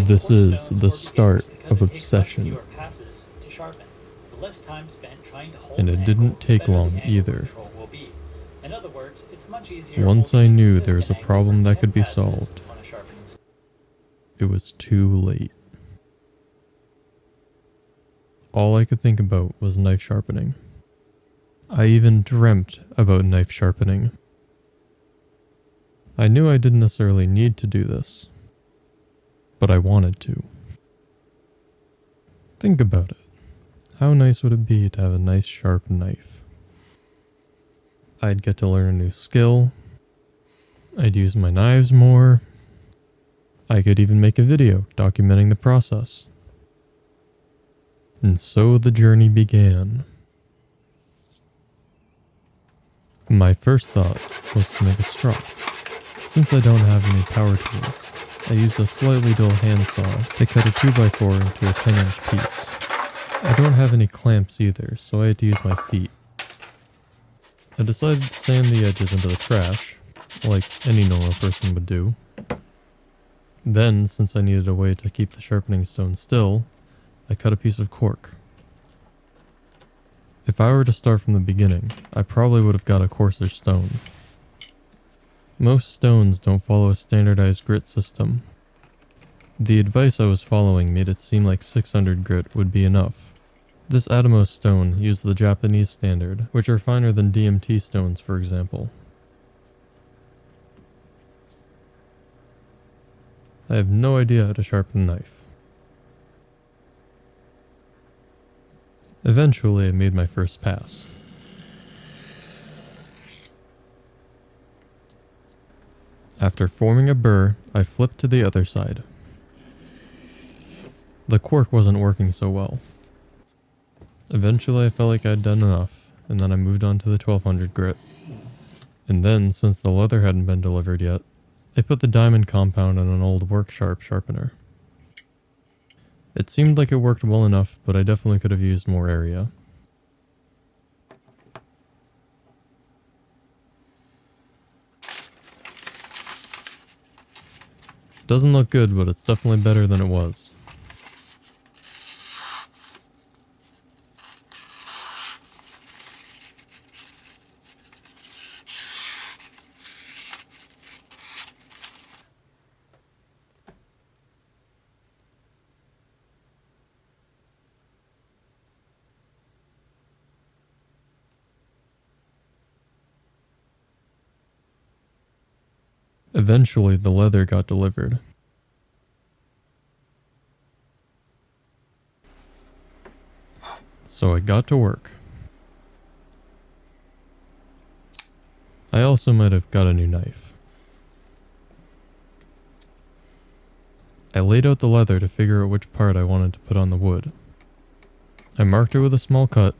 This is the start of obsession, and it didn't take long either. Once I knew there was a problem that could be solved, it was too late. All I could think about was knife sharpening. I even dreamt about knife sharpening. I knew I didn't necessarily need to do this, but I wanted to. Think about it. How nice would it be to have a nice sharp knife? I'd get to learn a new skill. I'd use my knives more. I could even make a video documenting the process. And so the journey began. My first thought was to make a strop. Since I don't have any power tools, I used a slightly dull handsaw to cut a 2x4 into a 10-inch piece. I don't have any clamps either, so I had to use my feet. I decided to sand the edges into the trash, like any normal person would do. Then, since I needed a way to keep the sharpening stone still, I cut a piece of cork. If I were to start from the beginning, I probably would have got a coarser stone. Most stones don't follow a standardized grit system. The advice I was following made it seem like 600 grit would be enough. This Atmos stone used the Japanese standard, which are finer than DMT stones, for example. I have no idea how to sharpen a knife. Eventually, I made my first pass. After forming a burr, I flipped to the other side. The cork wasn't working so well. Eventually, I felt like I'd done enough, and then I moved on to the 1200 grit. And then, since the leather hadn't been delivered yet, I put the diamond compound on an old work sharp sharpener. It seemed like it worked well enough, but I definitely could have used more area. Doesn't look good, but it's definitely better than it was. Eventually, the leather got delivered. So I got to work. I also might have got a new knife. I laid out the leather to figure out which part I wanted to put on the wood. I marked it with a small cut,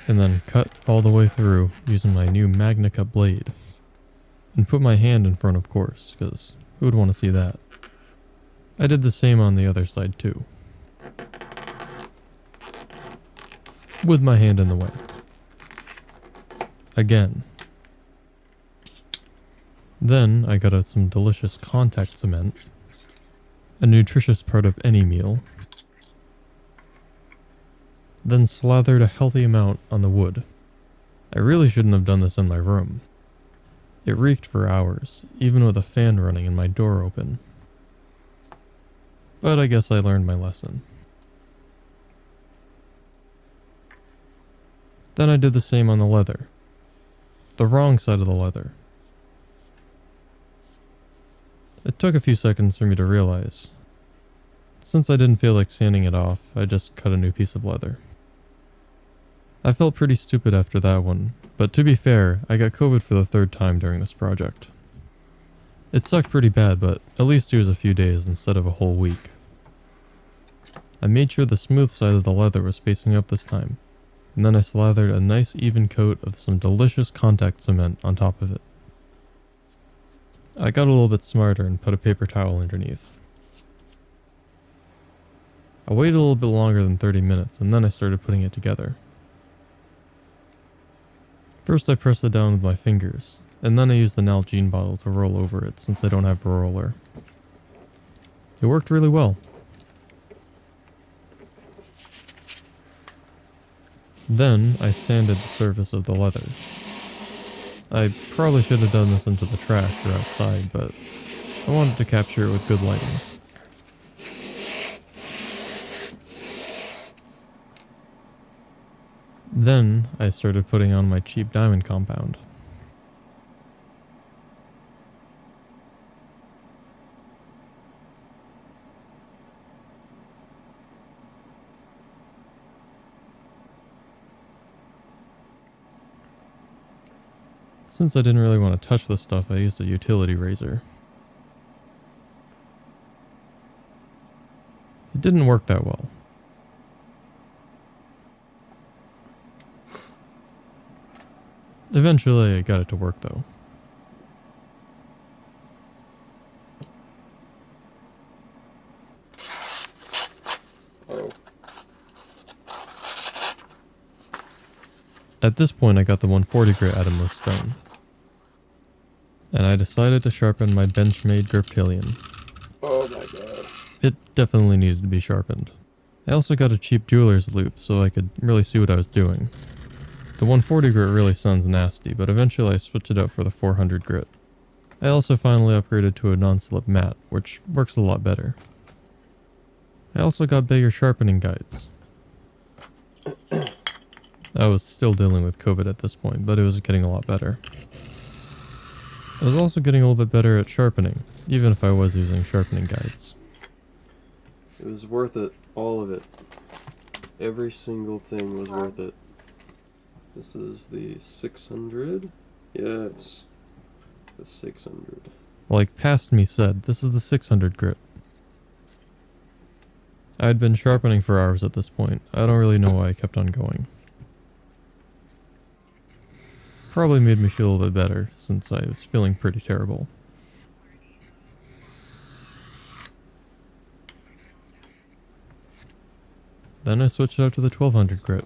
and then cut all the way through using my new Magna Cut blade. And put my hand in front, of course, because who would want to see that? I did the same on the other side too. With my hand in the way. Again. Then I got out some delicious contact cement, a nutritious part of any meal. Then slathered a healthy amount on the wood. I really shouldn't have done this in my room. It reeked for hours, even with a fan running and my door open. But I guess I learned my lesson. Then I did the same on the leather. The wrong side of the leather. It took a few seconds for me to realize. Since I didn't feel like sanding it off, I just cut a new piece of leather. I felt pretty stupid after that one, but to be fair, I got COVID for the third time during this project. It sucked pretty bad, but at least it was a few days instead of a whole week. I made sure the smooth side of the leather was facing up this time, and then I slathered a nice even coat of some delicious contact cement on top of it. I got a little bit smarter and put a paper towel underneath. I waited a little bit longer than 30 minutes, and then I started putting it together. First I pressed it down with my fingers, and then I used the Nalgene bottle to roll over it since I don't have a roller. It worked really well. Then I sanded the surface of the leather. I probably should have done this into the trash or outside, but I wanted to capture it with good lighting. Then I started putting on my cheap diamond compound. Since I didn't really want to touch this stuff, I used a utility razor. It didn't work that well. Eventually I got it to work though. At this point I got the 140 grit out of most stone. And I decided to sharpen my Benchmade Griptilian. Oh my god. It definitely needed to be sharpened. I also got a cheap jeweler's loop so I could really see what I was doing. The 140 grit really sounds nasty, but eventually I switched it out for the 400 grit. I also finally upgraded to a non-slip mat, which works a lot better. I also got bigger sharpening guides. I was still dealing with COVID at this point, but it was getting a lot better. I was also getting a little bit better at sharpening, even if I was using sharpening guides. It was worth it, all of it. Every single thing was worth it. This is the 600? Yes. The 600. Like past me said, this is the 600 grit. I had been sharpening for hours at this point. I don't really know why I kept on going. Probably made me feel a little bit better, since I was feeling pretty terrible. Then I switched out to the 1200 grit.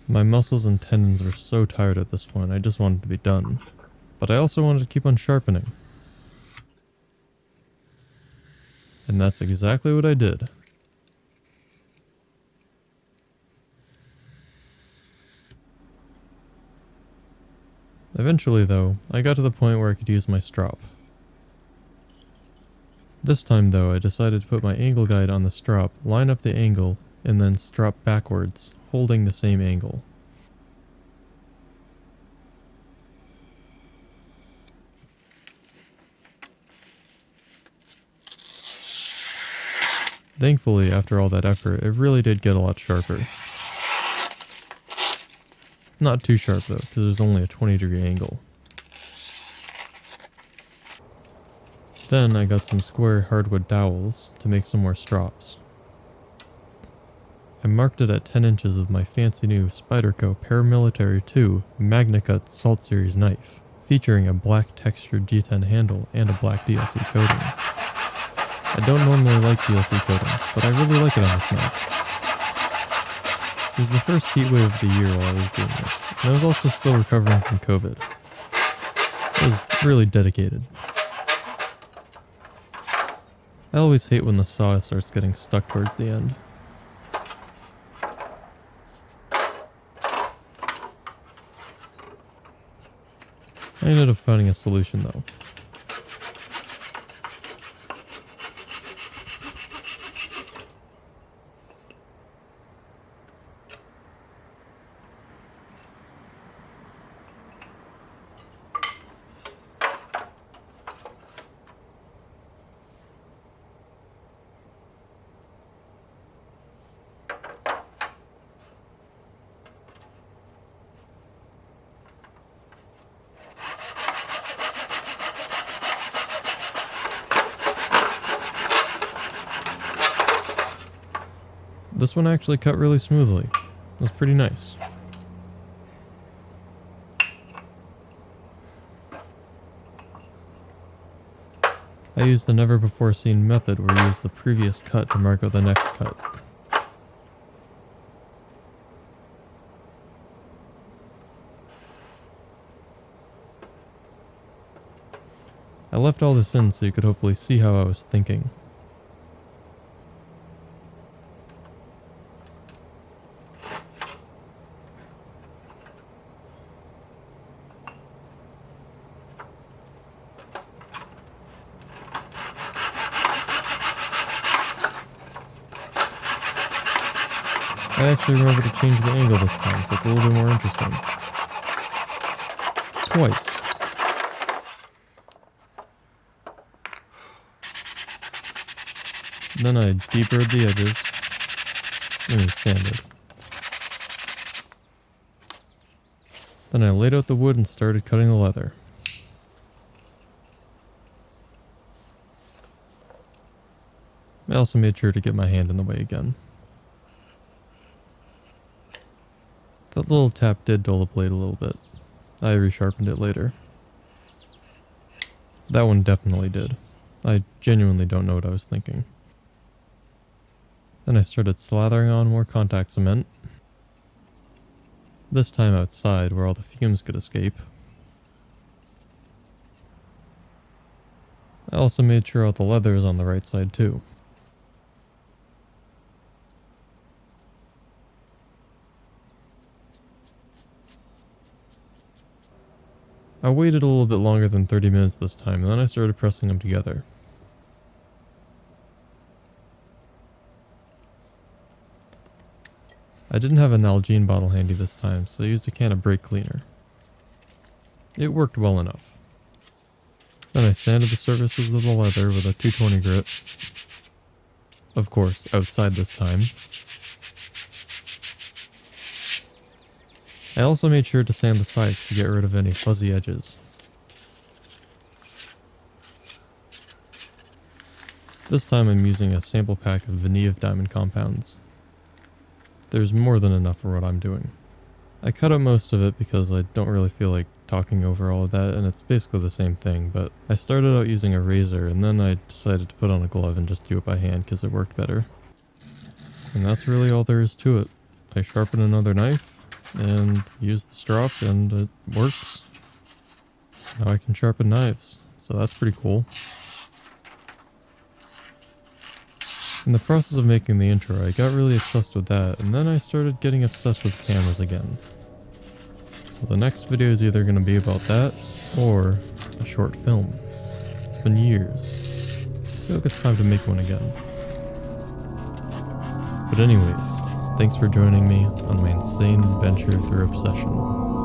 My muscles and tendons were so tired at this point, I just wanted to be done. But I also wanted to keep on sharpening. And that's exactly what I did. Eventually though, I got to the point where I could use my strop. This time though, I decided to put my angle guide on the strop, line up the angle, and then strop backwards, holding the same angle. Thankfully, after all that effort, it really did get a lot sharper. Not too sharp though, because it was only a 20-degree angle. Then I got some square hardwood dowels to make some more strops. I marked it at 10 inches with my fancy new Spyderco Paramilitary 2 MagnaCut Salt Series knife, featuring a black textured G10 handle and a black DLC coating. I don't normally like DLC coatings, but I really like it on this knife. It was the first heat wave of the year while I was doing this, and I was also still recovering from COVID. I was really dedicated. I always hate when the saw starts getting stuck towards the end. I ended up finding a solution though. This one actually cut really smoothly. It was pretty nice. I used the never before seen method where you use the previous cut to mark out the next cut. I left all this in so you could hopefully see how I was thinking. I actually remember to change the angle this time, so it's a little bit more interesting. Twice. Then I deburred the edges. Sanded. Then I laid out the wood and started cutting the leather. I also made sure to get my hand in the way again. That little tap did dull the blade a little bit. I resharpened it later. That one definitely did. I genuinely don't know what I was thinking. Then I started slathering on more contact cement. This time outside where all the fumes could escape. I also made sure all the leather is on the right side too. I waited a little bit longer than 30 minutes this time, and then I started pressing them together. I didn't have a Nalgene bottle handy this time, so I used a can of brake cleaner. It worked well enough. Then I sanded the surfaces of the leather with a 220 grit. Of course, outside this time. I also made sure to sand the sides to get rid of any fuzzy edges. This time I'm using a sample pack of Veneev diamond compounds. There's more than enough for what I'm doing. I cut out most of it because I don't really feel like talking over all of that, and it's basically the same thing, but I started out using a razor and then I decided to put on a glove and just do it by hand because it worked better. And that's really all there is to it. I sharpen another knife and use the strop and it works. Now I can sharpen knives, so that's pretty cool. In the process of making the intro, I got really obsessed with that, and then I started getting obsessed with cameras again. So the next video is either going to be about that, or a short film. It's been years. I feel like it's time to make one again. But anyways, thanks for joining me on my insane adventure through obsession.